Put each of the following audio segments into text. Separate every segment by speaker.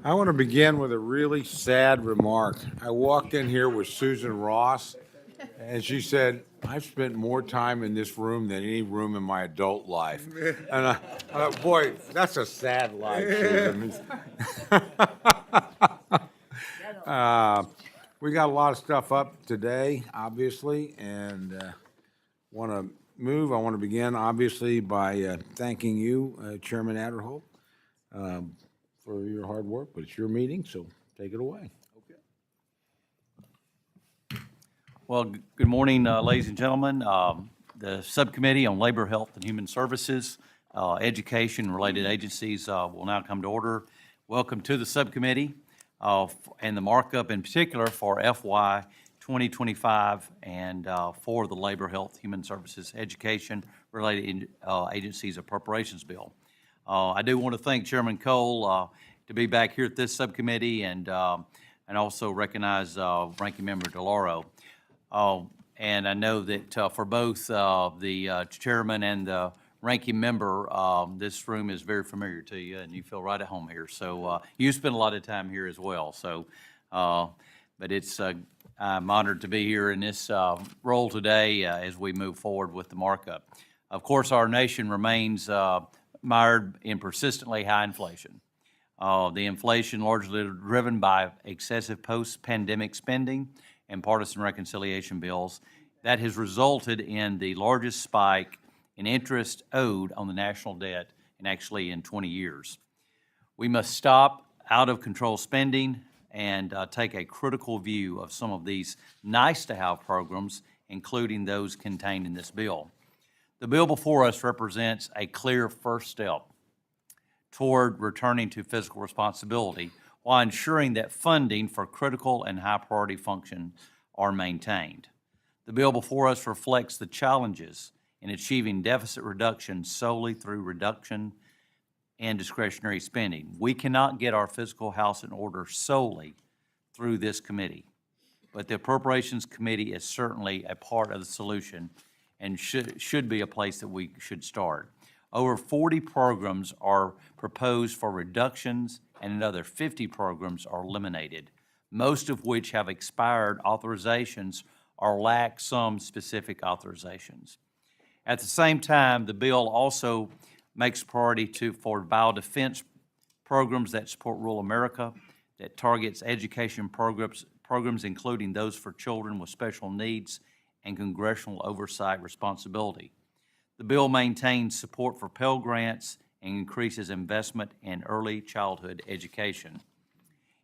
Speaker 1: I want to begin with a really sad remark. I walked in here with Susan Ross, and she said, "I've spent more time in this room than any room in my adult life." And I thought, boy, that's a sad life, Susan. We got a lot of stuff up today, obviously, and I want to begin, obviously, by thanking you, Chairman Adderholt, for your hard work, but it's your meeting, so take it away.
Speaker 2: Well, good morning, ladies and gentlemen. The Subcommittee on Labor, Health, and Human Services, Education-related agencies will now come to order. Welcome to the Subcommittee and the markup in particular for FY25 and for the Labor, Health, Human Services, Education-related agencies Appropriations Bill. I do want to thank Chairman Cole to be back here at this subcommittee and also recognize Ranking Member DeLauro. And I know that for both the chairman and the ranking member, this room is very familiar to you, and you feel right at home here. So you spend a lot of time here as well. So, but it's I'm honored to be here in this role today as we move forward with the markup. Of course, our nation remains mired in persistently high inflation. The inflation largely driven by excessive post-pandemic spending and partisan reconciliation bills that has resulted in the largest spike in interest owed on the national debt in 20 years. We must stop out-of-control spending and take a critical view of some of these nice-to-have programs, including those contained in this bill. The bill before us represents a clear first step toward returning to fiscal responsibility while ensuring that funding for critical and high-priority functions are maintained. The bill before us reflects the challenges in achieving deficit reduction solely through reduction in discretionary spending. We cannot get our fiscal house in order solely through this committee, but the Appropriations Committee is certainly a part of the solution and should be a place that we should start. Over 40 programs are proposed for reductions and another 50 programs are eliminated, most of which have expired authorizations or lack some specific authorizations. At the same time, the bill also makes priority for biodefense programs that support rural America, that targets education programs including those for children with special needs and congressional oversight responsibility. The bill maintains support for Pell Grants and increases investment in early childhood education.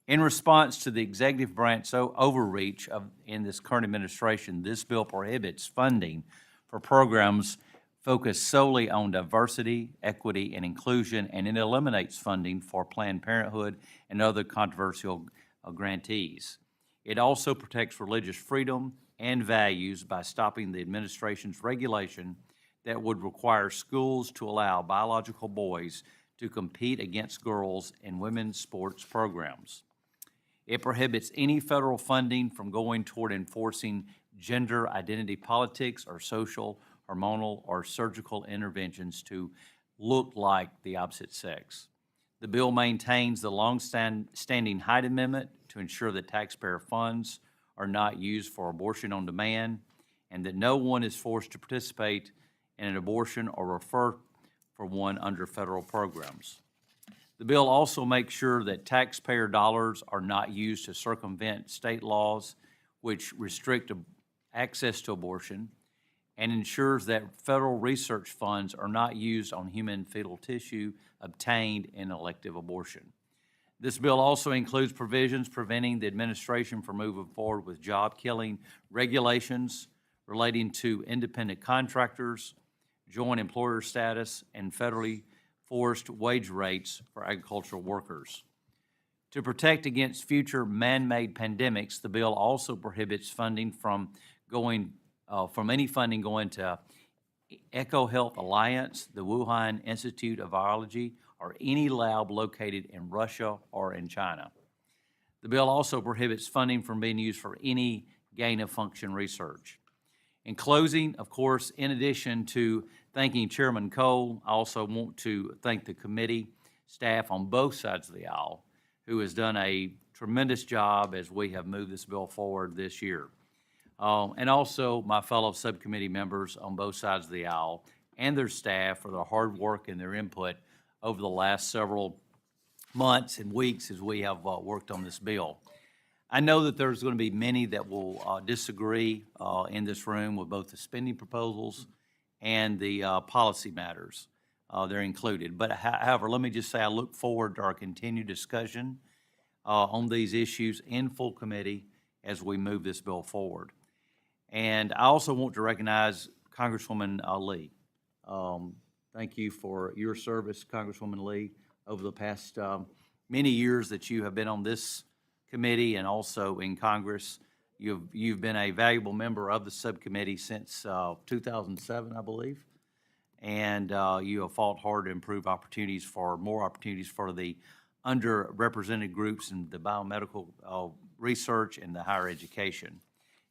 Speaker 2: In response to the executive branch overreach in this current administration, this bill prohibits funding for programs focused solely on diversity, equity, and inclusion, and it eliminates funding for Planned Parenthood and other controversial grantees. It also protects religious freedom and values by stopping the administration's regulation that would require schools to allow biological boys to compete against girls in women's sports programs. It prohibits any federal funding from going toward enforcing gender identity politics or social, hormonal, or surgical interventions to look like the opposite sex. The bill maintains the long-standing Hyde Amendment to ensure that taxpayer funds are not used for abortion on demand and that no one is forced to participate in an abortion or refer for one under federal programs. The bill also makes sure that taxpayer dollars are not used to circumvent state laws which restrict access to abortion and ensures that federal research funds are not used on human fetal tissue obtained in elective abortion. This bill also includes provisions preventing the administration from moving forward with job-killing regulations relating to independent contractors, joint employer status, and federally forced wage rates for agricultural workers. To protect against future man-made pandemics, the bill also prohibits funding from any funding going to EcoHealth Alliance, the Wuhan Institute of Virology, or any lab located in Russia or in China. The bill also prohibits funding from being used for any gain-of-function research. In closing, of course, in addition to thanking Chairman Cole, I also want to thank the committee staff on both sides of the aisle who has done a tremendous job as we have moved this bill forward this year. And also my fellow subcommittee members on both sides of the aisle and their staff for their hard work and their input over the last several months and weeks as we have worked on this bill. I know that there's going to be many that will disagree in this room with both the spending proposals and the policy matters. They're included. But however, let me just say I look forward to our continued discussion on these issues in full committee as we move this bill forward. And I also want to recognize Congresswoman Lee. Thank you for your service, Congresswoman Lee, over the past many years that you have been on this committee and also in Congress. You've been a valuable member of the subcommittee since 2007, I believe, and you have fought hard to improve more opportunities for the underrepresented groups in the biomedical research and the higher education.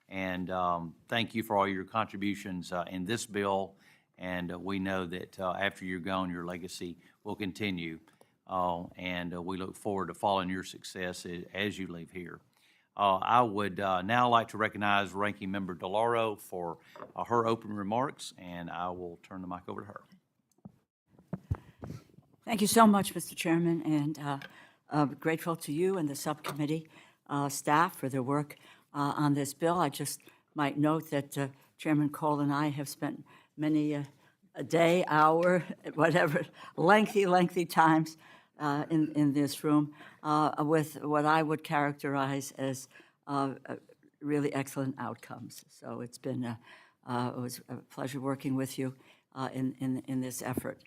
Speaker 2: And thank you for all your contributions in this bill, and we know that after you're gone, your legacy will continue, and we look forward to following your success as you leave here. I would now like to recognize Ranking Member DeLauro for her open remarks, and I will turn the mic over to her.
Speaker 3: Thank you so much, Mr. Chairman, and grateful to you and the subcommittee staff for their work on this bill. I just might note that Chairman Cole and I have spent many a day, hour, whatever, lengthy times in this room with what I would characterize as really excellent outcomes. So it's been it was a pleasure working with you in this effort.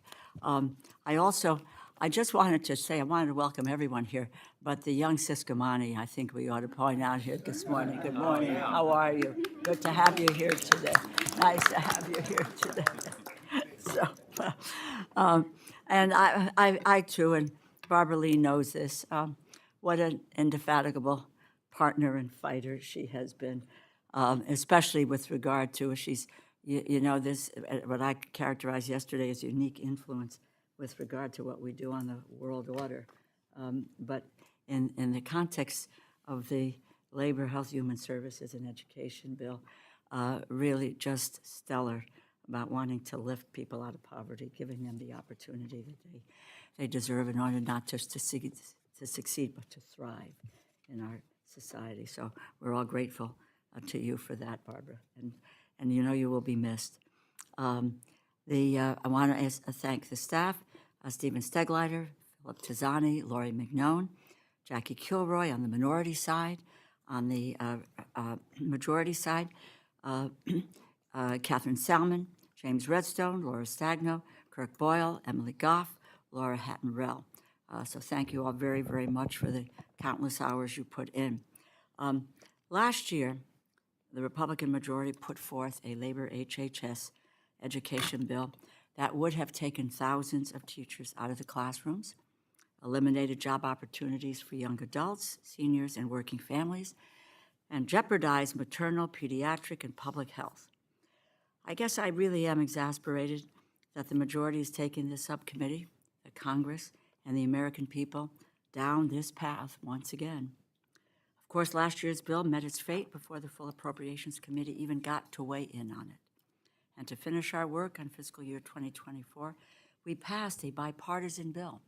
Speaker 3: I just wanted to say, I wanted to welcome everyone here, but the young Subcommittee, I think we ought to point out here this morning. Good morning. How are you? Good to have you here today. Nice to have you here today. So, and I too, and Barbara Lee knows this, what an indefatigable partner and fighter she has been, especially with regard to, she's, you know, this, what I characterized yesterday as unique influence with regard to what we do on the world order. But in the context of the Labor, Health, Human Services, and Education bill, really just stellar about wanting to lift people out of poverty, giving them the opportunity that they deserve in order not just to succeed, but to thrive in our society. So we're all grateful to you for that, Barbara, and you know you will be missed. I want to thank the staff, Stephen Stegleiter, Philip Tizzani, Lori McNone, Jackie Kilroy on the minority side, on the majority side, Catherine Salmon, James Redstone, Laura Stagno, Kirk Boyle, Emily Goff, Laura Hatton-Rell. So thank you all very, very much for the countless hours you put in. Last year, the Republican majority put forth a labor HHS education bill that would have taken thousands of teachers out of the classrooms, eliminated job opportunities for young adults, seniors, and working families, and jeopardized maternal, pediatric, and public health. I guess I really am exasperated that the majority is taking this subcommittee, the Congress, and the American people down this path once again. Of course, last year's bill met its fate before the full Appropriations Committee even got to weigh in on it. And to finish our work on fiscal year 2024, we passed a bipartisan bill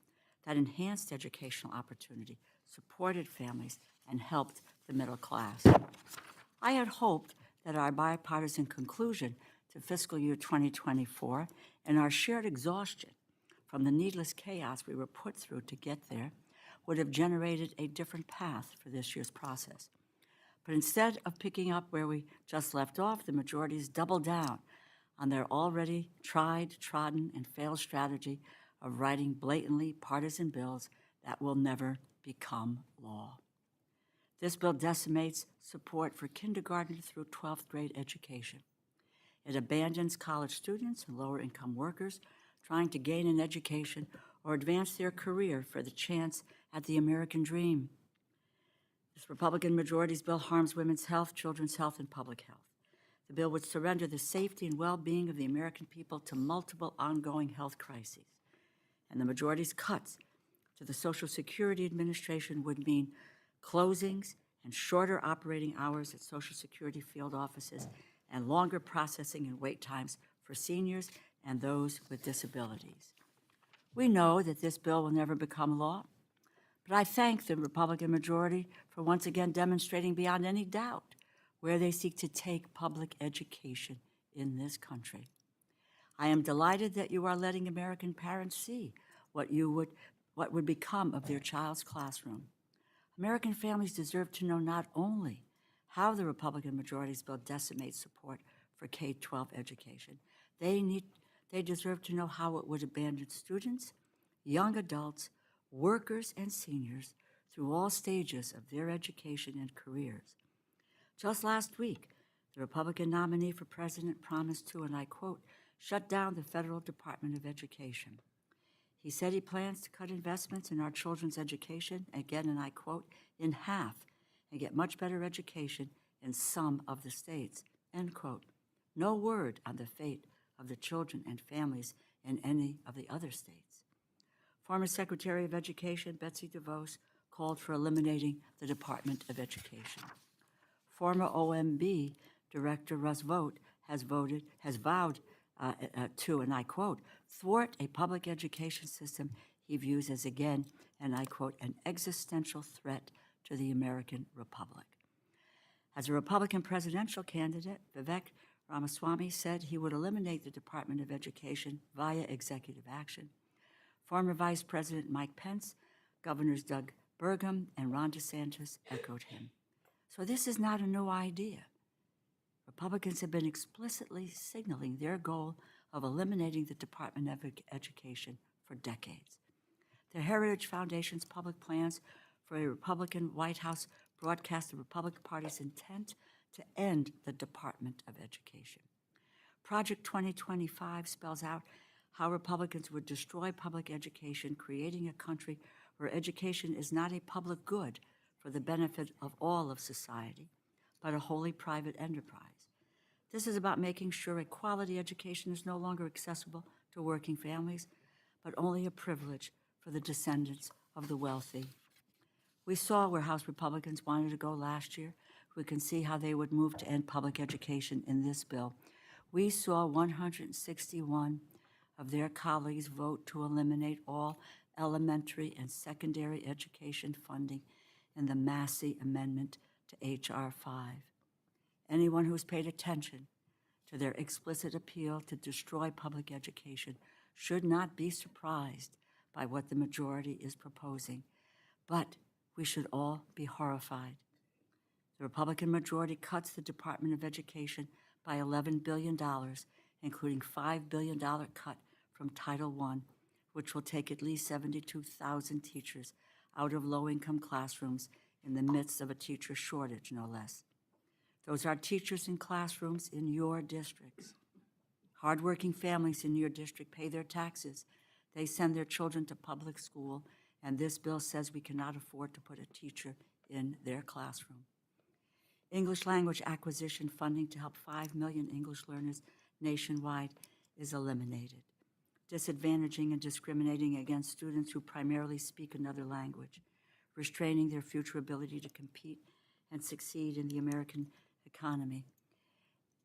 Speaker 3: that enhanced educational opportunity, supported families, and helped the middle class. I had hoped that our bipartisan conclusion to fiscal year 2024 and our shared exhaustion from the needless chaos we were put through to get there would have generated a different path for this year's process. But instead of picking up where we just left off, the majorities doubled down on their already tried, trodden, and failed strategy of writing blatantly partisan bills that will never become law. This bill decimates support for kindergarten through 12th grade education. It abandons college students and lower-income workers trying to gain an education or advance their career for the chance at the American dream. This Republican majority's bill harms women's health, children's health, and public health. The bill would surrender the safety and well-being of the American people to multiple ongoing health crises. And the majority's cuts to the Social Security Administration would mean closings and shorter operating hours at Social Security field offices and longer processing and wait times for seniors and those with disabilities. We know that this bill will never become law, but I thank the Republican majority for once again demonstrating beyond any doubt where they seek to take public education in this country. I am delighted that you are letting American parents see what would become of their child's classroom. American families deserve to know not only how the Republican majority's bill decimates support for K-12 education, they deserve to know how it would abandon students, young adults, workers, and seniors through all stages of their education and careers. Just last week, the Republican nominee for president promised to, and I quote, shut down the federal Department of Education. He said he plans to cut investments in our children's education, again, and I quote, in half, and get much better education in some of the states, end quote. No word on the fate of the children and families in any of the other states. Former Secretary of Education Betsy DeVos called for eliminating the Department of Education. Former OMB Director Russ Vought has vowed to, and I quote, thwart a public education system he views as, again, and I quote, an existential threat to the American Republic. As a Republican presidential candidate, Vivek Ramaswamy said he would eliminate the Department of Education via executive action. Former Vice President Mike Pence, Governors Doug Burgum and Ron DeSantis echoed him. So this is not a new idea. Republicans have been explicitly signaling their goal of eliminating the Department of Education for decades. The Heritage Foundation's public plans for a Republican White House broadcast the Republican Party's intent to end the Department of Education. Project 2025 spells out how Republicans would destroy public education, creating a country where education is not a public good for the benefit of all of society, but a wholly private enterprise. This is about making sure a quality education is no longer accessible to working families, but only a privilege for the descendants of the wealthy. We saw where House Republicans wanted to go last year. We can see how they would move to end public education in this bill. We saw 161 of their colleagues vote to eliminate all elementary and secondary education funding in the Massey Amendment to H.R. 5. Anyone who's paid attention to their explicit appeal to destroy public education should not be surprised by what the majority is proposing, but we should all be horrified. The Republican majority cuts the Department of Education by $11 billion, including $5 billion cut from Title I, which will take at least 72,000 teachers out of low-income classrooms in the midst of a teacher shortage, no less. Those are teachers in classrooms in your districts. Hardworking families in your district pay their taxes. They send their children to public school, and this bill says we cannot afford to put a teacher in their classroom. English language acquisition funding to help 5 million English learners nationwide is eliminated, disadvantaging and discriminating against students who primarily speak another language, restraining their future ability to compete and succeed in the American economy.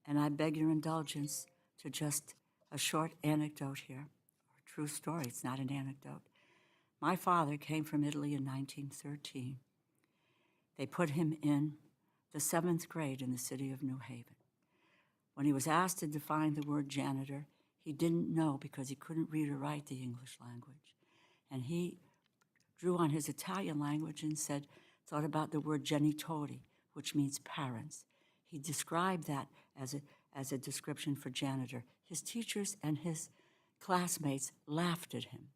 Speaker 3: And I beg your indulgence to just a short anecdote here, or a true story. It's not an anecdote. My father came from Italy in 1913. They put him in the 7th grade in the city of New Haven. When he was asked to define the word janitor, he didn't know because he couldn't read or write the English language. And he drew on his Italian language and thought about the word genitori, which means parents. He described that as a description for janitor. His teachers and his classmates laughed at him.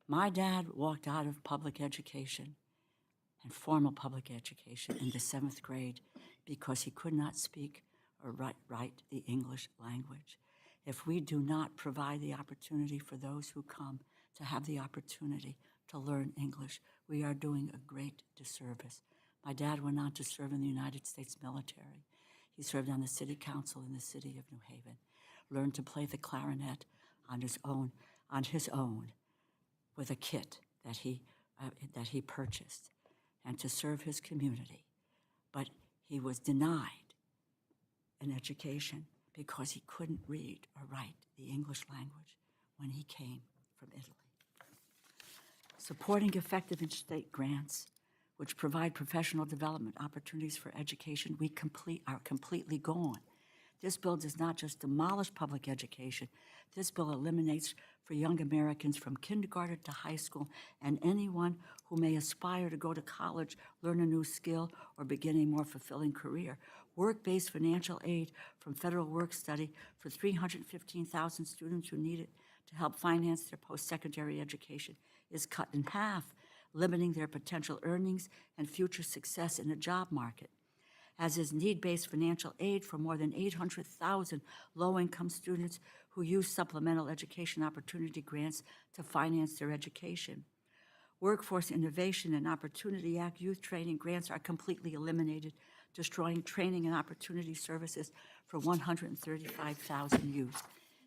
Speaker 3: My dad walked out of public education and formal public education in the 7th grade because he could not speak or write the English language. If we do not provide the opportunity for those who come to have the opportunity to learn English, we are doing a great disservice. My dad went on to serve in the United States military. He served on the city council in the city of New Haven, learned to play the clarinet on his own with a kit that he that he purchased and to serve his community. But he was denied an education because he couldn't read or write the English language when he came from Italy. Supporting effective in-state grants, which provide professional development opportunities for education, are completely gone. This bill does not just demolish public education. This bill eliminates for young Americans from kindergarten to high school and anyone who may aspire to go to college, learn a new skill, or begin a more fulfilling career. Work-based financial aid from Federal Work Study for 315,000 students who need it to help finance their post-secondary education is cut in half, limiting their potential earnings and future success in the job market. As is need-based financial aid for more than 800,000 low-income students who use supplemental education opportunity grants to finance their education. Workforce Innovation and Opportunity Act youth training grants are completely eliminated, destroying training and opportunity services for 135,000 youth.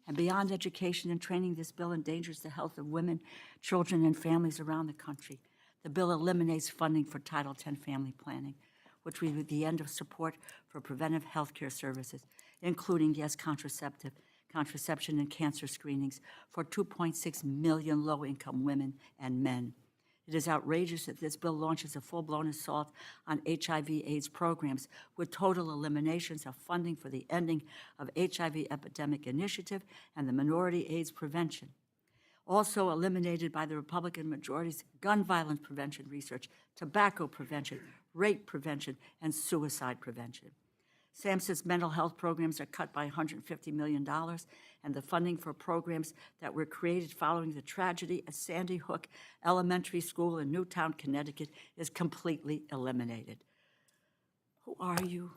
Speaker 3: And beyond education and training, this bill endangers the health of women, children, and families around the country. The bill eliminates funding for Title X family planning, which would be the end of support for preventive health care services, including, yes, contraception and cancer screenings for 2.6 million low-income women and men. It is outrageous that this bill launches a full-blown assault on HIV/AIDS programs with total eliminations of funding for the Ending of HIV Epidemic Initiative and the Minority AIDS Prevention. Also eliminated by the Republican majority's gun violence prevention research, tobacco prevention, rape prevention, and suicide prevention. SAMHSA's mental health programs are cut by $150 million, and the funding for programs that were created following the tragedy at Sandy Hook Elementary School in Newtown, Connecticut, is completely eliminated. Who are you?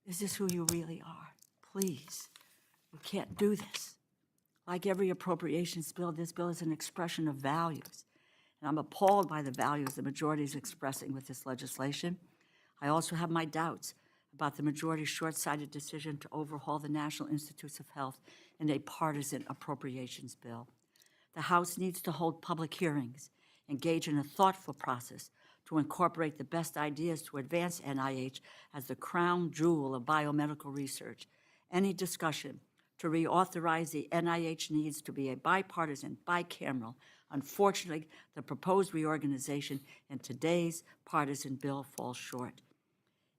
Speaker 3: Is this who you really are? Please, you can't do this. Like every appropriations bill, this bill is an expression of values, and I'm appalled by the values the majority is expressing with this legislation. I also have my doubts about the majority's short-sighted decision to overhaul the National Institutes of Health in a partisan appropriations bill. The House needs to hold public hearings, engage in a thoughtful process to incorporate the best ideas to advance NIH as the crown jewel of biomedical research. Any discussion to reauthorize the NIH needs to be a bipartisan, bicameral. Unfortunately, the proposed reorganization in today's partisan bill falls short.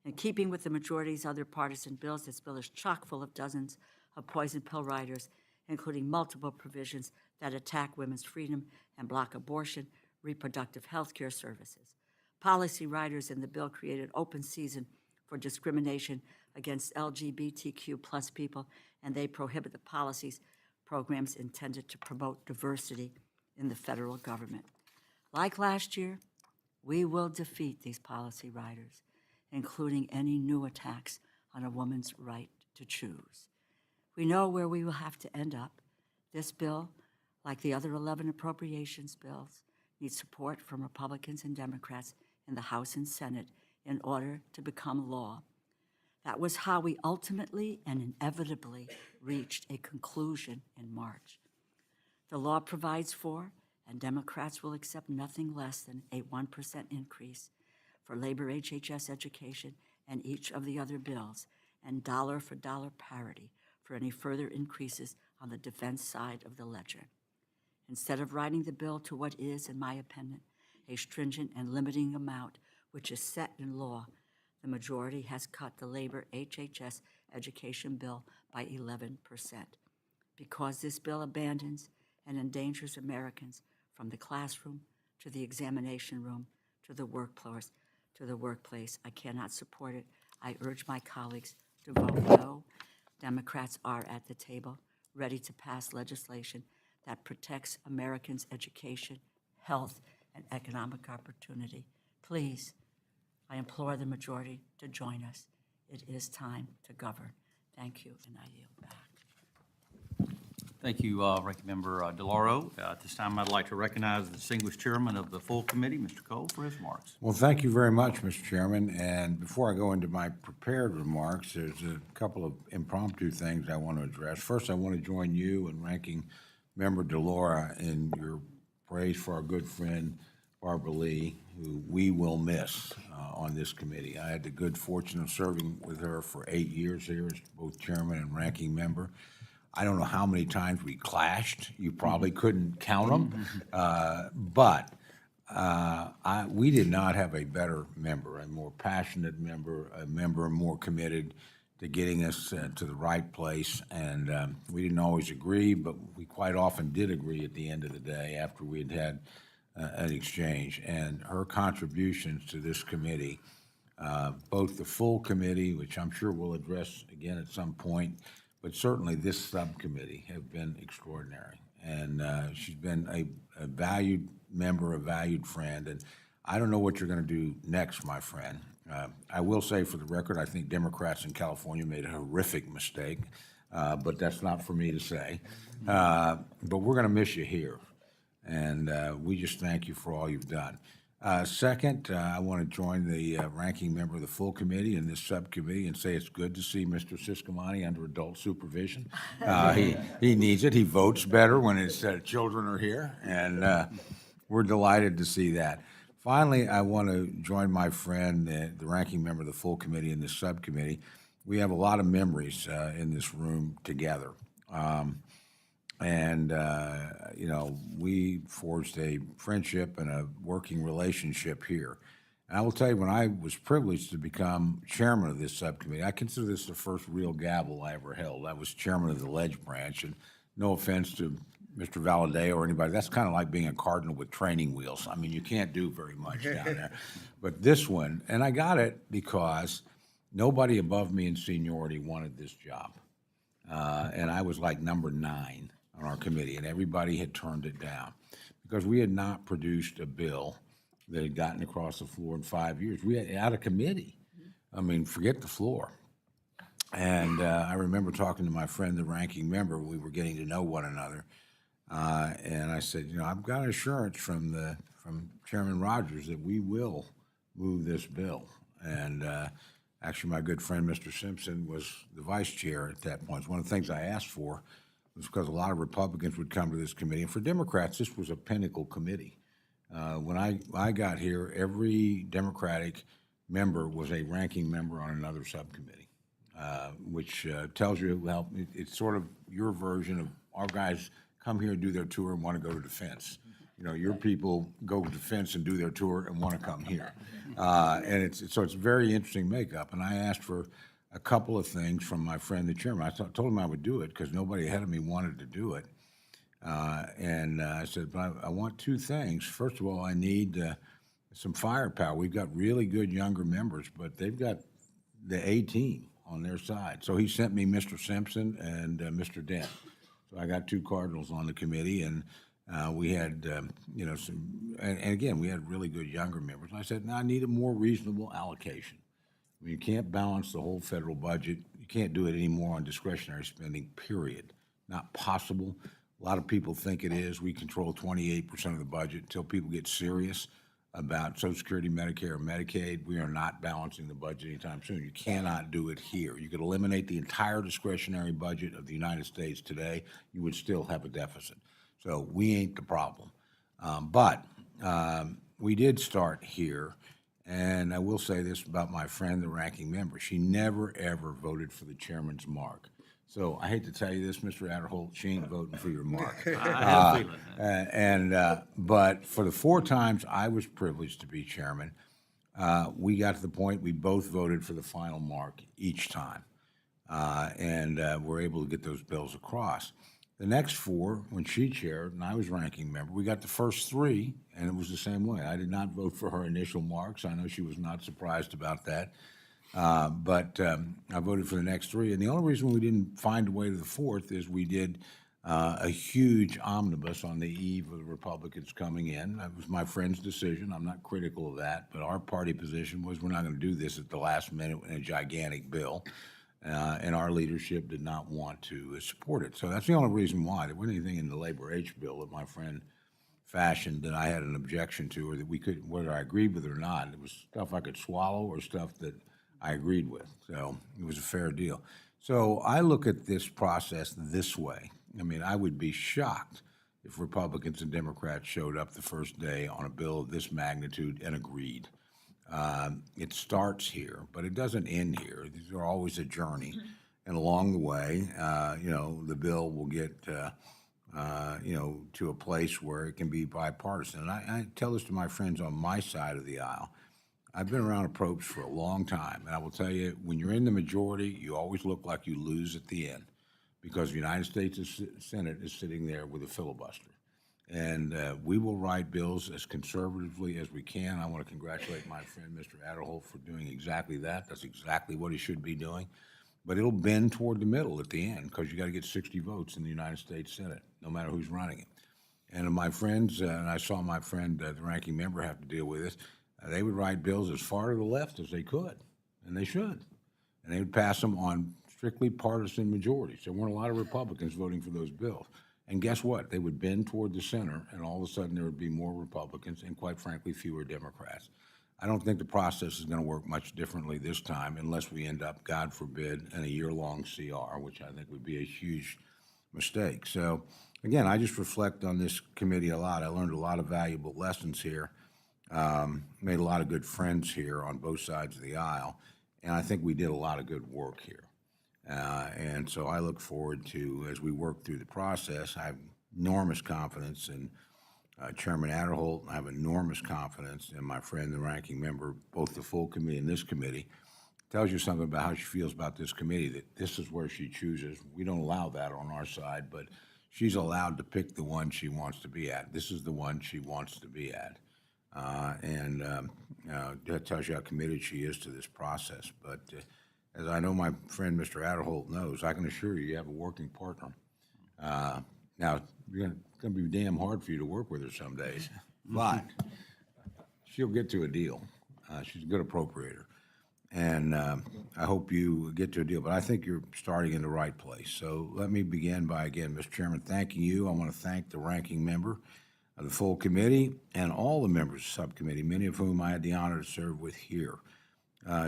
Speaker 3: In keeping with the majority's other partisan bills, this bill is chock full of dozens of poison pill riders, including multiple provisions that attack women's freedom and block abortion, reproductive health care services. Policy riders in the bill created open season for discrimination against LGBTQ plus people, and they prohibit the policies, programs intended to promote diversity in the federal government. Like last year, we will defeat these policy riders, including any new attacks on a woman's right to choose. We know where we will have to end up. This bill, like the other 11 appropriations bills, needs support from Republicans and Democrats in the House and Senate in order to become law. That was how we ultimately and inevitably reached a conclusion in March. The law provides for, and Democrats will accept nothing less than a 1% increase for labor HHS education and each of the other bills, and dollar-for-dollar parity for any further increases on the defense side of the ledger. Instead of writing the bill to what is, in my opinion, a stringent and limiting amount which is set in law, the majority has cut the labor HHS education bill by 11%. Because this bill abandons and endangers Americans from the classroom to the examination room to the workplace, I cannot support it. I urge my colleagues to vote no. Democrats are at the table, ready to pass legislation that protects Americans' education, health, and economic opportunity. Please, I implore the majority to join us. It is time to govern. Thank you, and I yield back.
Speaker 2: Thank you, Ranking Member DeLauro. At this time, I'd like to recognize the distinguished chairman of the full committee, Mr. Cole, for his remarks.
Speaker 1: Well, thank you very much, Mr. Chairman. And before I go into my prepared remarks, there's a couple of impromptu things I want to address. First, I want to join you and Ranking Member DeLauro in your praise for our good friend, Barbara Lee, who we will miss on this committee. I had the good fortune of serving with her for 8 years here as both chairman and ranking member. I don't know how many times we clashed. You probably couldn't count them. But we did not have a better member, a more passionate member, a member more committed to getting us to the right place. And we didn't always agree, but we quite often did agree at the end of the day after we had had an exchange. And her contributions to this committee, both the full committee, which I'm sure we'll address again at some point, but certainly this subcommittee, have been extraordinary. And she's been a valued member, a valued friend. And I don't know what you're going to do next, my friend. I will say for the record, I think Democrats in California made a horrific mistake, but that's not for me to say. But we're going to miss you here. And we just thank you for all you've done. Second, I want to join the ranking member of the full committee and this subcommittee and say it's good to see Mr. Subcommittee under adult supervision. He needs it. He votes better when his children are here, and we're delighted to see that. Finally, I want to join my friend, the ranking member of the full committee and this subcommittee. We have a lot of memories in this room together. You know, we forged a friendship and a working relationship here. And I will tell you, when I was privileged to become chairman of this subcommittee, I consider this the first real gavel I ever held. I was chairman of the Ledge Branch, and no offense to Mr. Valadeo or anybody, that's kind of like being a cardinal with training wheels. I mean, you can't do very much down there. But this one, and I got it because nobody above me in seniority wanted this job. And I was like number 9 on our committee, and everybody had turned it down because we had not produced a bill that had gotten across the floor in 5 years. We had out of committee. I mean, forget the floor. And I remember talking to my friend, the ranking member. We were getting to know one another, and I said, you know, I've got assurance from Chairman Rogers that we will move this bill. And actually, my good friend, Mr. Simpson, was the vice chair at that point. It's one of the things I asked for was because a lot of Republicans would come to this committee. And for Democrats, this was a pinnacle committee. When I got here, every Democratic member was a ranking member on another subcommittee, which tells you, well, it's sort of your version of our guys come here and do their tour and want to go to defense. You know, your people go to defense and do their tour and want to come here. And it's a very interesting makeup. And I asked for a couple of things from my friend, the chairman. I told him I would do it because nobody ahead of me wanted to do it. I said, but I want 2 things. First of all, I need some firepower. We've got really good younger members, but they've got the A team on their side. So he sent me Mr. Simpson and Mr. Dent. So I got 2 Cardinals on the committee, and we had, you know, and again, we had really good younger members. And I said, no, I need a more reasonable allocation. I mean, you can't balance the whole federal budget. You can't do it anymore on discretionary spending, period. Not possible. A lot of people think it is. We control 28% of the budget. Until people get serious about Social Security, Medicare, and Medicaid, we are not balancing the budget anytime soon. You cannot do it here. You could eliminate the entire discretionary budget of the United States today, you would still have a deficit. So we ain't the problem. But we did start here, and I will say this about my friend, the ranking member. She never, ever voted for the chairman's mark. So I hate to tell you this, Mr. Adderholt, she ain't voting for your mark.
Speaker 2: I have a feeling.
Speaker 1: But for the 4 times I was privileged to be chairman, we got to the point we both voted for the final mark each time. We're able to get those bills across. The next 4, when she chaired and I was ranking member, we got the first 3, and it was the same way. I did not vote for her initial marks. I know she was not surprised about that. But I voted for the next 3. And the only reason we didn't find a way to the 4th is we did a huge omnibus on the eve of the Republicans coming in. That was my friend's decision. I'm not critical of that. But our party position was we're not going to do this at the last minute in a gigantic bill. And our leadership did not want to support it. So that's the only reason why. There wasn't anything in the Labor H bill that my friend fashioned that I had an objection to or that we could, whether I agreed with it or not. It was stuff I could swallow or stuff that I agreed with. So it was a fair deal. So I look at this process this way. I mean, I would be shocked if Republicans and Democrats showed up the first day on a bill of this magnitude and agreed. It starts here, but it doesn't end here. These are always a journey. And along the way, the bill will get, to a place where it can be bipartisan. And I tell this to my friends on my side of the aisle. I've been around approach for a long time, and I will tell you, when you're in the majority, you always look like you lose at the end because the United States Senate is sitting there with a filibuster. And we will write bills as conservatively as we can. I want to congratulate my friend, Mr. Adderholt, for doing exactly that. That's exactly what he should be doing. But it'll bend toward the middle at the end because you got to get 60 votes in the United States Senate, no matter who's running it. And my friends, and I saw my friend, the ranking member, have to deal with this, they would write bills as far to the left as they could, and they should. And they would pass them on strictly partisan majorities. There weren't a lot of Republicans voting for those bills. And guess what? They would bend toward the center, and all of a sudden there would be more Republicans and, quite frankly, fewer Democrats. I don't think the process is going to work much differently this time unless we end up, God forbid, in a year-long CR, which I think would be a huge mistake. So, again, I just reflect on this committee a lot. I learned a lot of valuable lessons here, made a lot of good friends here on both sides of the aisle, and I think we did a lot of good work here. And so I look forward to, as we work through the process, I have enormous confidence in Chairman Adderholt. I have enormous confidence in my friend, the ranking member, both the full committee and this committee. Tells you something about how she feels about this committee, that this is where she chooses. We don't allow that on our side, but she's allowed to pick the one she wants to be at. This is the one she wants to be at. That tells you how committed she is to this process. But as I know my friend Mr. Adderholt knows, I can assure you, you have a working partner. Now, it's going to be damn hard for you to work with her some days, but she'll get to a deal. She's a good appropriator. And I hope you get to a deal. But I think you're starting in the right place. So let me begin by, again, Mr. Chairman, thanking you. I want to thank the ranking member of the full committee and all the members of the subcommittee, many of whom I had the honor to serve with here.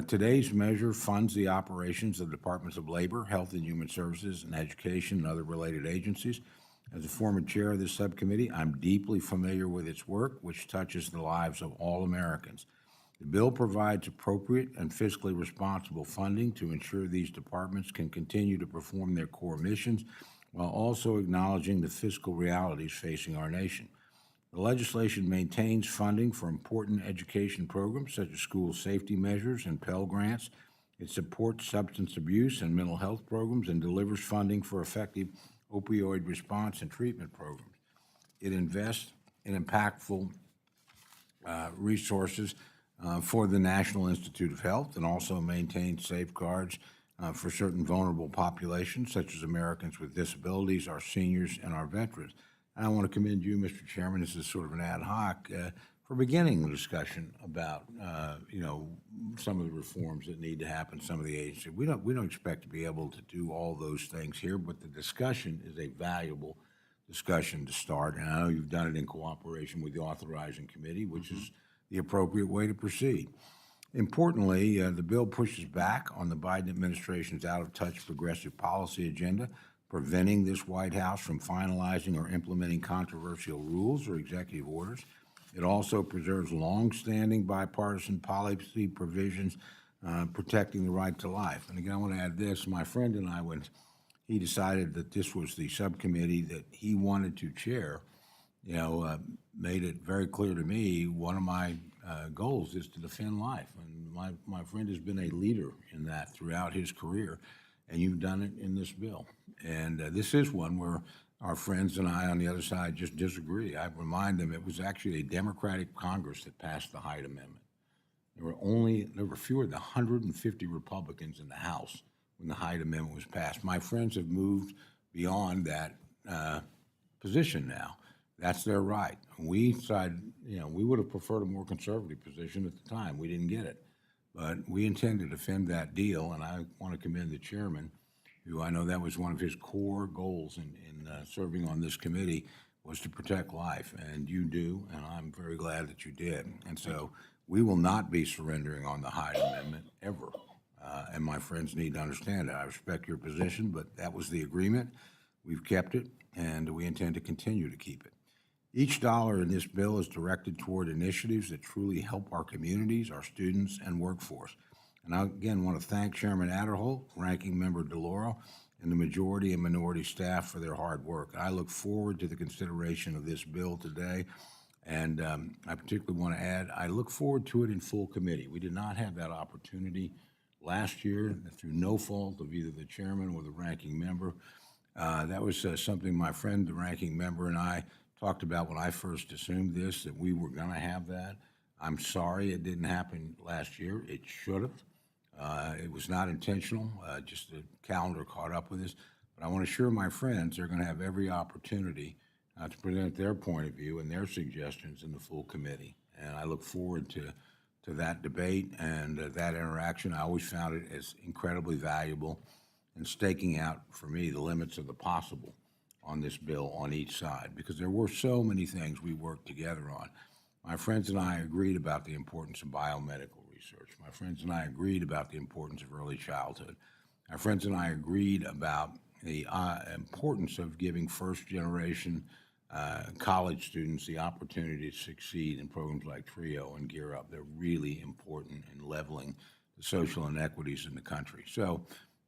Speaker 1: Today's measure funds the operations of the Departments of Labor, Health and Human Services, and Education and other related agencies. As a former chair of this subcommittee, I'm deeply familiar with its work, which touches the lives of all Americans. The bill provides appropriate and fiscally responsible funding to ensure these departments can continue to perform their core missions while also acknowledging the fiscal realities facing our nation. The legislation maintains funding for important education programs such as school safety measures and Pell Grants. It supports substance abuse and mental health programs and delivers funding for effective opioid response and treatment programs. It invests in impactful resources for the National Institute of Health and also maintains safeguards for certain vulnerable populations such as Americans with disabilities, our seniors, and our veterans. And I want to commend you, Mr. Chairman, this is sort of an ad hoc, for beginning the discussion about, some of the reforms that need to happen, some of the agencies. We don't expect to be able to do all those things here, but the discussion is a valuable discussion to start. And I know you've done it in cooperation with the authorizing committee, which is the appropriate way to proceed. Importantly, the bill pushes back on the Biden administration's out-of-touch progressive policy agenda, preventing this White House from finalizing or implementing controversial rules or executive orders. It also preserves long-standing bipartisan policy provisions protecting the right to life. And again, I want to add this. My friend and I, when he decided that this was the subcommittee that he wanted to chair, made it very clear to me one of my goals is to defend life. And my friend has been a leader in that throughout his career, and you've done it in this bill. And this is one where our friends and I on the other side just disagree. I remind them it was actually a Democratic Congress that passed the Hyde Amendment. There were fewer than 150 Republicans in the House when the Hyde Amendment was passed. My friends have moved beyond that position now. That's their right. We decided, we would have preferred a more conservative position at the time. We didn't get it. But we intend to defend that deal, and I want to commend the chairman, who I know that was one of his core goals in serving on this committee, was to protect life, and you do, and I'm very glad that you did. And so we will not be surrendering on the Hyde Amendment ever, and my friends need to understand that. I respect your position, but that was the agreement. We've kept it, and we intend to continue to keep it. Each dollar in this bill is directed toward initiatives that truly help our communities, our students, and workforce. And I again want to thank Chairman Adderholt, Ranking Member DeLauro, and the majority and minority staff for their hard work. I look forward to the consideration of this bill today, and I particularly want to add, I look forward to it in full committee. We did not have that opportunity last year through no fault of either the chairman or the ranking member. That was something my friend, the ranking member, and I talked about when I first assumed this, that we were going to have that. I'm sorry it didn't happen last year. It should have. It was not intentional, just the calendar caught up with us. But I want to assure my friends they're going to have every opportunity to present their point of view and their suggestions in the full committee. And I look forward to that debate and that interaction. I always found it as incredibly valuable in staking out, for me, the limits of the possible on this bill on each side, because there were so many things we worked together on. My friends and I agreed about the importance of biomedical research. My friends and I agreed about the importance of early childhood. My friends and I agreed about the importance of giving first-generation college students the opportunity to succeed in programs like TRIO and Gear Up. They're really important in leveling the social inequities in the country. So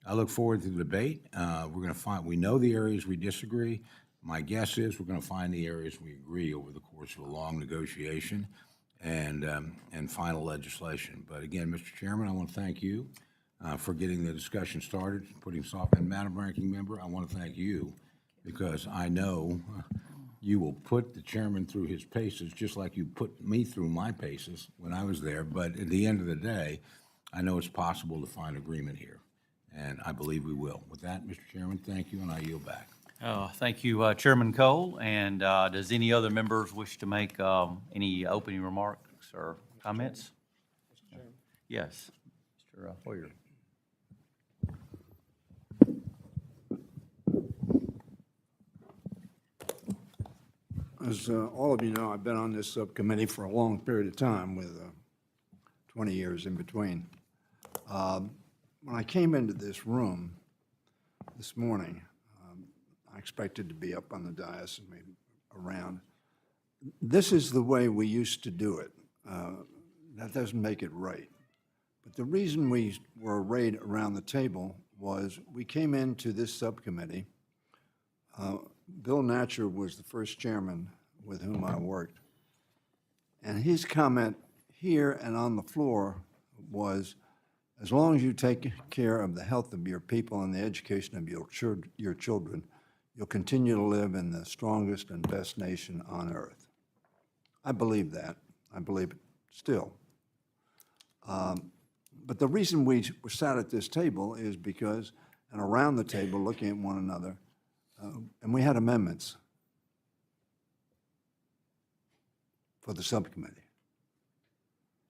Speaker 1: I look forward to the debate. We're going to find, we know the areas we disagree. My guess is we're going to find the areas we agree over the course of a long negotiation and final legislation. But again, Mr. Chairman, I want to thank you for getting the discussion started, putting soft, and Madam Ranking Member, I want to thank you because I know you will put the chairman through his paces just like you put me through my paces when I was there. But at the end of the day, I know it's possible to find agreement here, and I believe we will. With that, Mr. Chairman, thank you, and I yield back.
Speaker 2: Thank you, Chairman Cole. And does any other members wish to make any opening remarks or comments? Mr. Chairman? Yes, Mr. Hoyer.
Speaker 4: As all of you know, I've been on this subcommittee for a long period of time with 20 years in between. When I came into this room this morning, I expected to be up on the dais and maybe around. This is the way we used to do it. That doesn't make it right. But the reason we were arrayed around the table was we came into this subcommittee. Bill Natcher was the first chairman with whom I worked. And his comment here and on the floor was, as long as you take care of the health of your people and the education of your children, you'll continue to live in the strongest and best nation on earth. I believe that. I believe it still. But the reason we sat at this table is because, and around the table looking at one another, and we had amendments for the subcommittee.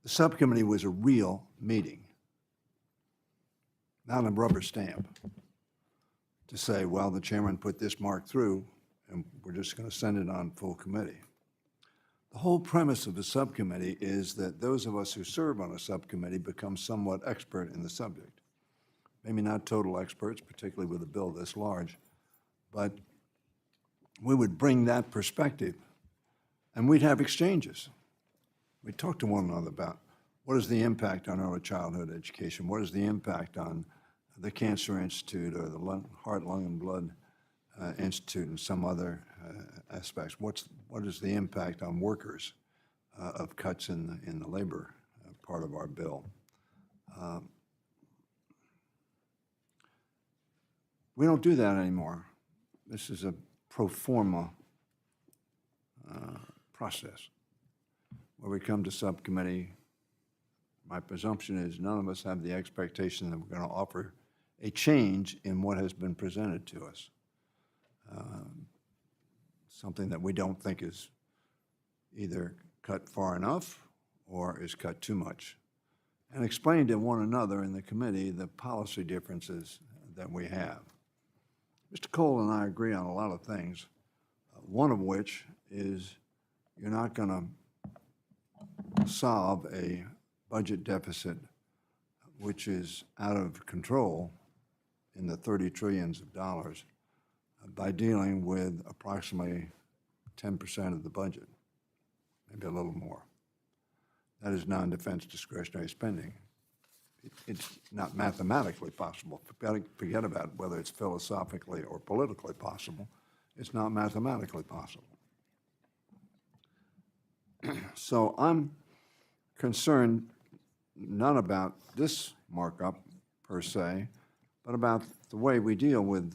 Speaker 4: The subcommittee was a real meeting, not a rubber stamp to say, well, the chairman put this mark through and we're just going to send it on full committee. The whole premise of a subcommittee is that those of us who serve on a subcommittee become somewhat expert in the subject. Maybe not total experts, particularly with a bill this large, but we would bring that perspective and we'd have exchanges. We'd talk to one another about what is the impact on early childhood education, what is the impact on the Cancer Institute or the Heart, Lung, and Blood Institute and some other aspects. What is the impact on workers of cuts in the labor part of our bill? We don't do that anymore. This is a pro forma process where we come to subcommittee. My presumption is none of us have the expectation that we're going to offer a change in what has been presented to us. Something that we don't think is either cut far enough or is cut too much. And explain to one another in the committee the policy differences that we have. Mr. Cole and I agree on a lot of things, one of which is you're not going to solve a budget deficit which is out of control in the 30 trillions of dollars by dealing with approximately 10% of the budget, maybe a little more. That is non-defense discretionary spending. It's not mathematically possible. Forget about whether it's philosophically or politically possible. It's not mathematically possible. So I'm concerned not about this markup per se, but about the way we deal with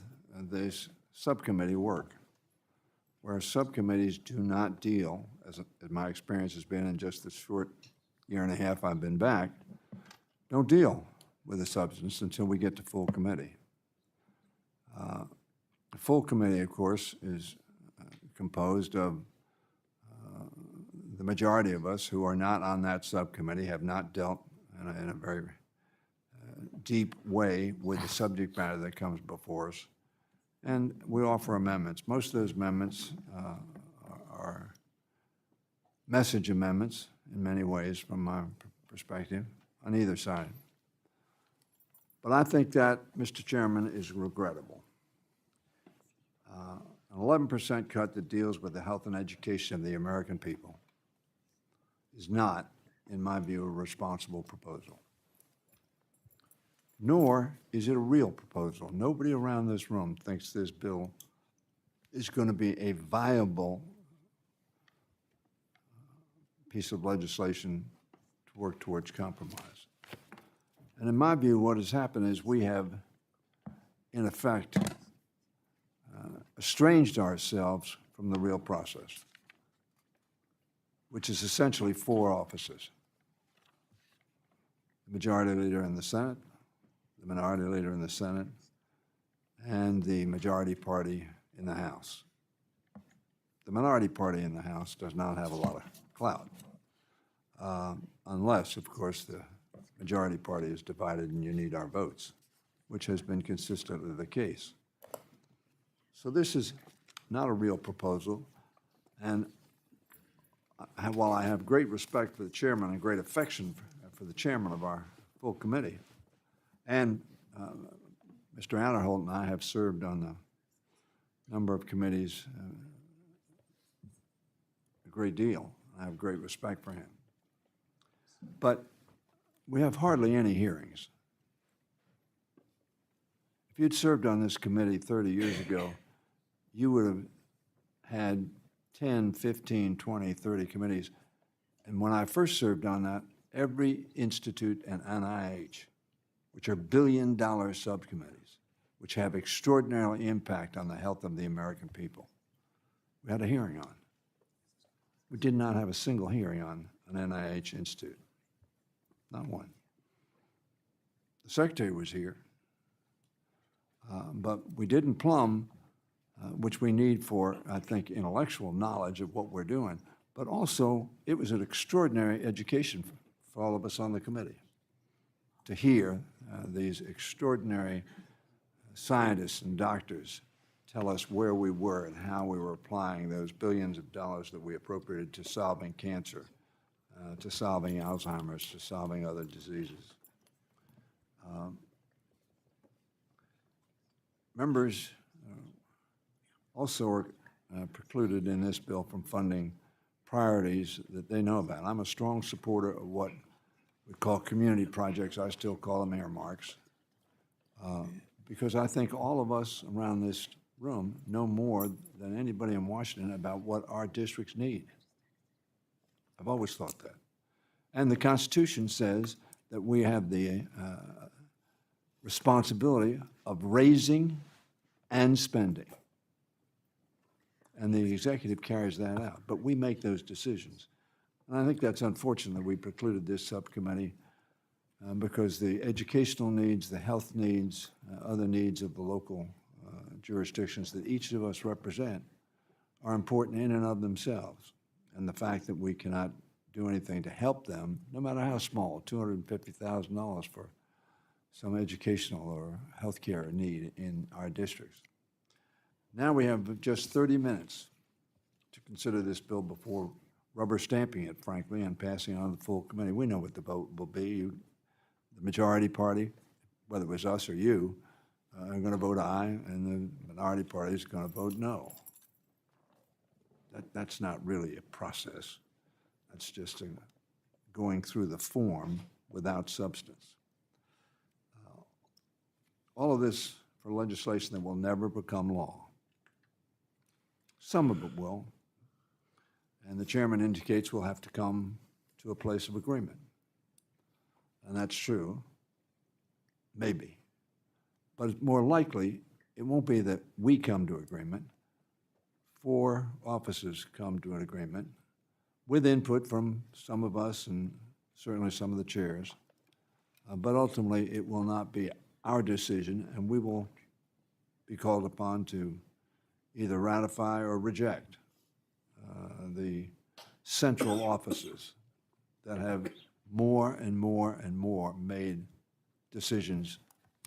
Speaker 4: this subcommittee work, where subcommittees do not deal, as my experience has been in just the short year and a half I've been back, don't deal with the substance until we get to full committee. The full committee, of course, is composed of the majority of us who are not on that subcommittee, have not dealt in a very deep way with the subject matter that comes before us. And we offer amendments. Most of those amendments are message amendments in many ways from my perspective on either side. But I think that, Mr. Chairman, is regrettable. An 11% cut that deals with the health and education of the American people is not, in my view, a responsible proposal. Nor is it a real proposal. Nobody around this room thinks this bill is going to be a viable piece of legislation to work towards compromise. And in my view, what has happened is we have, in effect, estranged ourselves from the real process, which is essentially 4 offices: the majority leader in the Senate, the minority leader in the Senate, and the majority party in the House. The minority party in the House does not have a lot of clout, unless, of course, the majority party is divided and you need our votes, which has been consistently the case. So this is not a real proposal, and while I have great respect for the chairman and great affection for the chairman of our full committee, and Mr. Annerholt and I have served on a number of committees a great deal. I have great respect for him. But we have hardly any hearings. If you'd served on this committee 30 years ago, you would have had 10, 15, 20, 30 committees. And when I first served on that, every institute and NIH, which are billion-dollar subcommittees, which have extraordinary impact on the health of the American people, we had a hearing on. We did not have a single hearing on an NIH institute, not one. The secretary was here, but we didn't plumb, which we need for, I think, intellectual knowledge of what we're doing, but also it was an extraordinary education for all of us on the committee to hear these extraordinary scientists and doctors tell us where we were and how we were applying those billions of dollars that we appropriated to solving cancer, to solving Alzheimer's, to solving other diseases. Members also are precluded in this bill from funding priorities that they know about. I'm a strong supporter of what we call community projects. I still call them earmarks, because I think all of us around this room know more than anybody in Washington about what our districts need. I've always thought that. And the Constitution says that we have the responsibility of raising and spending. And the executive carries that out. But we make those decisions. And I think that's unfortunate that we precluded this subcommittee because the educational needs, the health needs, other needs of the local jurisdictions that each of us represent are important in and of themselves. And the fact that we cannot do anything to help them, no matter how small, $250,000 for some educational or healthcare need in our districts. Now we have just 30 minutes to consider this bill before rubber stamping it, frankly, and passing on the full committee. We know what the vote will be. The majority party, whether it was us or you, are going to vote aye, and the minority party is going to vote no. That's not really a process. That's just going through the form without substance. All of this for legislation that will never become law. Some of it will, and the chairman indicates we'll have to come to a place of agreement. And that's true, maybe. But it's more likely it won't be that we come to agreement. 4 officers come to an agreement with input from some of us and certainly some of the chairs. But ultimately, it will not be our decision, and we will be called upon to either ratify or reject the central offices that have more and more and more made decisions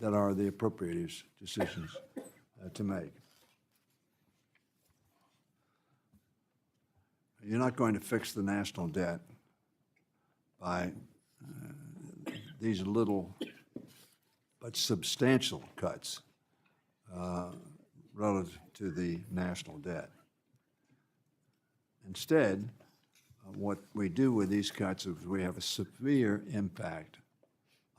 Speaker 4: that are the appropriators' decisions to make. You're not going to fix the national debt by these little but substantial cuts relative to the national debt. Instead, what we do with these cuts is we have a severe impact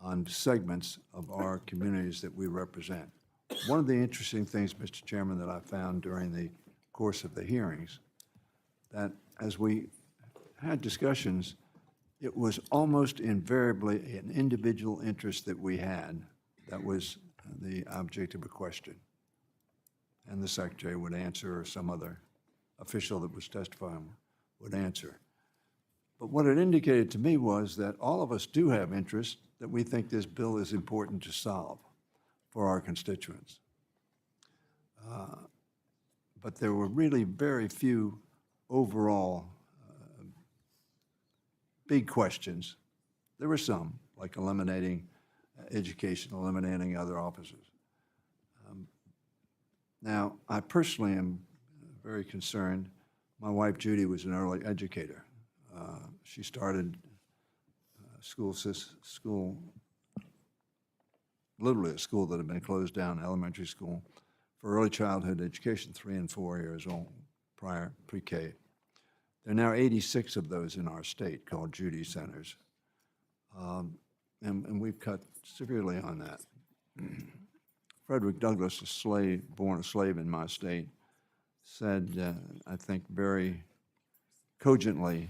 Speaker 4: on segments of our communities that we represent. One of the interesting things, Mr. Chairman, that I found during the course of the hearings, that as we had discussions, it was almost invariably an individual interest that we had that was the object of a question. And the secretary would answer, or some other official that was testifying would answer. But what it indicated to me was that all of us do have interest that we think this bill is important to solve for our constituents. But there were really very few overall big questions. There were some, like eliminating education, eliminating other offices. Now, I personally am very concerned. My wife, Judy, was an early educator. She started literally a school that had been closed down, elementary school, for early childhood education, 3 and 4 years old, prior pre-K. There are now 86 of those in our state called Judy Centers. And we've cut severely on that. Frederick Douglass, born a slave in my state, said, I think very cogently,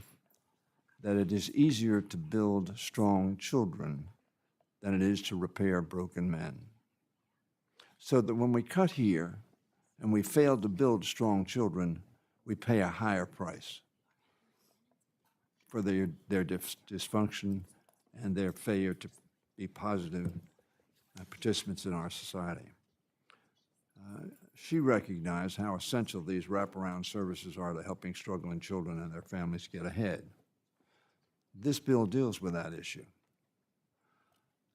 Speaker 4: that it is easier to build strong children than it is to repair broken men. So that when we cut here and we fail to build strong children, we pay a higher price for their dysfunction and their failure to be positive participants in our society. She recognized how essential these wraparound services are to helping struggling children and their families get ahead. This bill deals with that issue.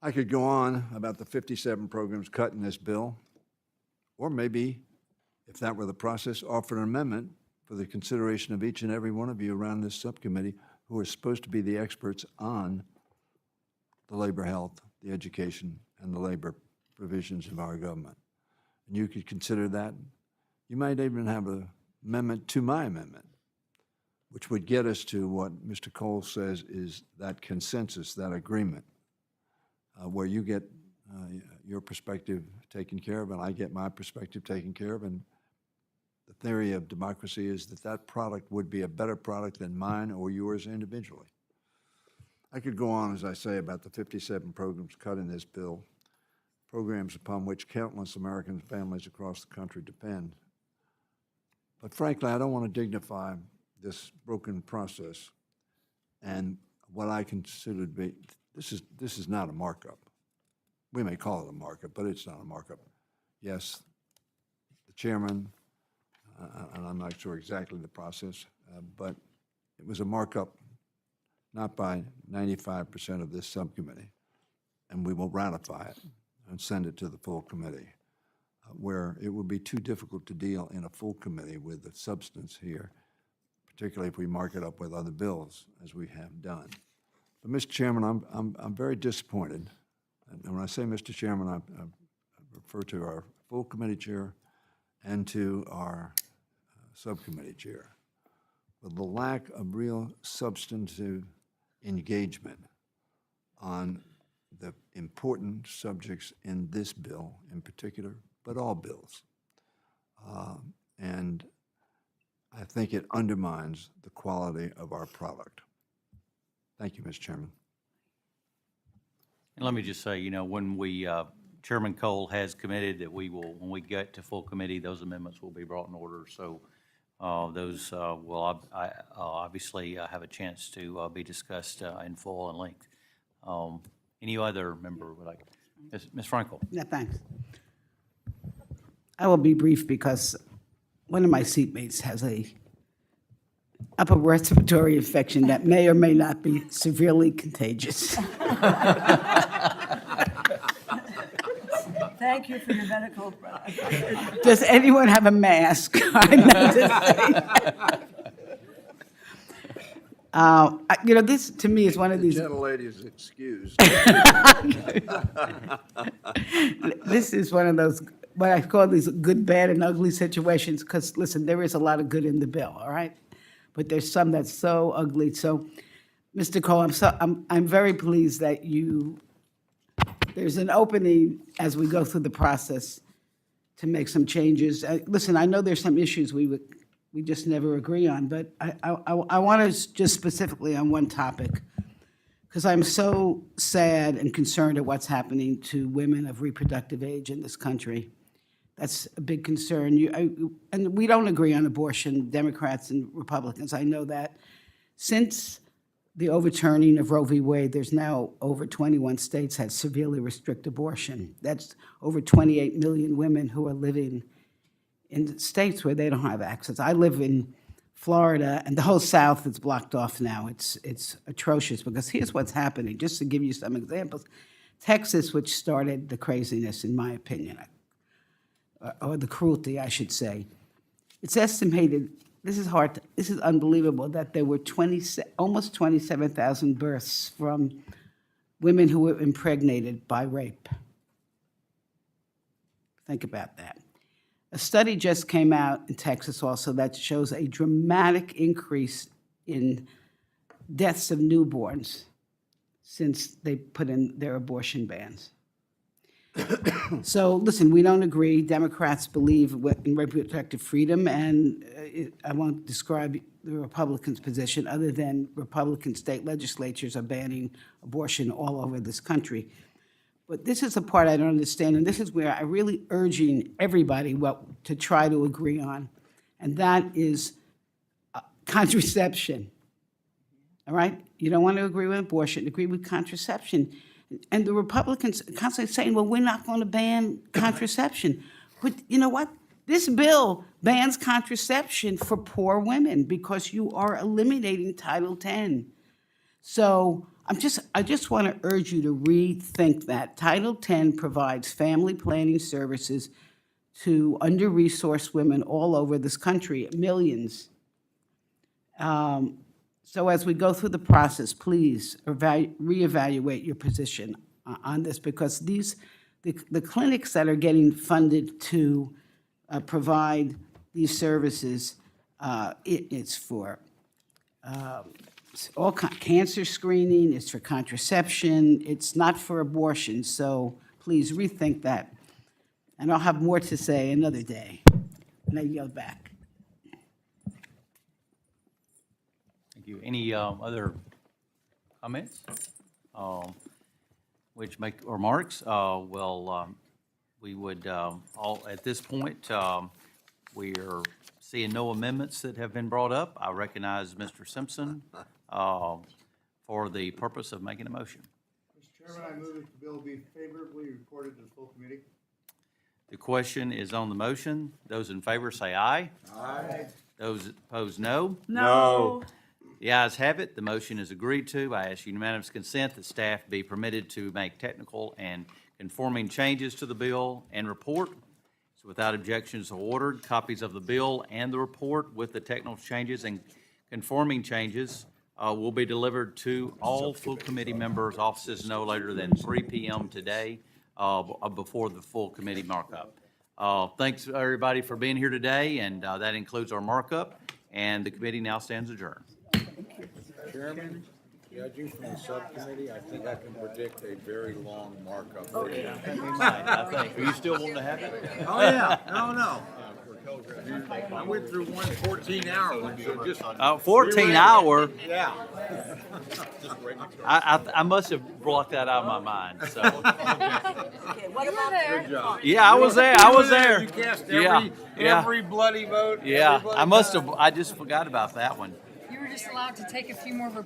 Speaker 4: I could go on about the 57 programs cut in this bill, or maybe, if that were the process, offer an amendment for the consideration of each and every one of you around this subcommittee who are supposed to be the experts on the labor health, the education, and the labor provisions of our government. And you could consider that. You might even have an amendment to my amendment, which would get us to what Mr. Cole says is that consensus, that agreement, where you get your perspective taken care of and I get my perspective taken care of. And the theory of democracy is that that product would be a better product than mine or yours individually. I could go on, as I say, about the 57 programs cut in this bill, programs upon which countless American families across the country depend. But frankly, I don't want to dignify this broken process and what I consider to be, this is not a markup. We may call it a markup, but it's not a markup. Yes, the chairman, and I'm not sure exactly the process, but it was a markup not by 95% of this subcommittee, and we will ratify it and send it to the full committee, where it would be too difficult to deal in a full committee with the substance here, particularly if we mark it up with other bills, as we have done. But, Mr. Chairman, I'm very disappointed. And when I say Mr. Chairman, I refer to our full committee chair and to our subcommittee chair for the lack of real substantive engagement on the important subjects in this bill in particular, but all bills. And I think it undermines the quality of our product. Thank you, Mr. Chairman.
Speaker 2: And let me just say, you know, when we, Chairman Cole has committed that we will, when we get to full committee, those amendments will be brought in order. So those will obviously have a chance to be discussed in full and length. Any other member would like? Ms. Frankel?
Speaker 5: No, thanks. I will be brief because one of my seatmates has a upper respiratory infection that may or may not be severely contagious.
Speaker 3: Thank you for your medical.
Speaker 5: Does anyone have a mask? I know to say. You know, this to me is one of these.
Speaker 4: Gentlelady is excused.
Speaker 5: This is one of those, what I call these good, bad, and ugly situations, because, listen, there is a lot of good in the bill, all right? But there's some that's so ugly. So, Mr. Cole, I'm very pleased that there's an opening as we go through the process to make some changes. Listen, I know there's some issues we just never agree on, but I want to just specifically on one topic, because I'm so sad and concerned at what's happening to women of reproductive age in this country. That's a big concern. And we don't agree on abortion, Democrats and Republicans, I know that. Since the overturning of Roe v. Wade, there's now over 21 states that severely restrict abortion. That's over 28 million women who are living in states where they don't have access. I live in Florida, and the whole South is blocked off now. It's atrocious, because here's what's happening, just to give you some examples. Texas, which started the craziness, in my opinion, or the cruelty, I should say, it's estimated, this is unbelievable, that there were almost 27,000 births from women who were impregnated by rape. Think about that. A study just came out in Texas also that shows a dramatic increase in deaths of newborns since they put in their abortion bans. So, listen, we don't agree. Democrats believe in reproductive freedom, and I won't describe the Republicans' position other than Republican state legislatures are banning abortion all over this country. But this is the part I don't understand, and this is where I'm really urging everybody to try to agree on, and that is contraception. All right? You don't want to agree with abortion, agree with contraception. And the Republicans are constantly saying, well, we're not going to ban contraception. But you know what? This bill bans contraception for poor women because you are eliminating Title X. So I just want to urge you to rethink that. Title X provides family planning services to under-resourced women all over this country, millions. So as we go through the process, please reevaluate your position on this, because the clinics that are getting funded to provide these services, it's for all cancer screening, it's for contraception, it's not for abortion. So please rethink that. And I'll have more to say another day. And I yield back.
Speaker 2: Thank you. Any other comments? Which make remarks? We would all, at this point, we are seeing no amendments that have been brought up. I recognize Mr. Simpson for the purpose of making a motion.
Speaker 6: Mr. Chairman, I move that the bill be favorably reported to the full committee.
Speaker 2: The question is on the motion. Those in favor say aye.
Speaker 6: Aye.
Speaker 2: Those opposed, no.
Speaker 3: No.
Speaker 2: The ayes have it. The motion is agreed to. I ask unanimous consent that staff be permitted to make technical and conforming changes to the bill and report. So without objections ordered, copies of the bill and the report with the technical changes and conforming changes will be delivered to all full committee members' offices no later than 3 p.m. today before the full committee markup. Thanks, everybody, for being here today, and that includes our markup, and the committee now stands adjourned.
Speaker 1: Chairman, judging from the subcommittee, I think I can predict a very long markup. Okay.
Speaker 2: I think. Are you still wanting to have it?
Speaker 1: Oh, yeah, no. I went through one 14-hour one, so just.
Speaker 2: 14 hour,
Speaker 1: Yeah.
Speaker 2: I must have blocked that out of my mind, so.
Speaker 3: Okay, what about
Speaker 1: Good job.
Speaker 2: Yeah, I was there.
Speaker 1: You cast
Speaker 2: Yeah,
Speaker 1: every bloody vote.
Speaker 2: Yeah,
Speaker 1: every bloody
Speaker 2: I must
Speaker 1: time.
Speaker 2: have, I just forgot about that one.
Speaker 7: You were just allowed to take a few more of a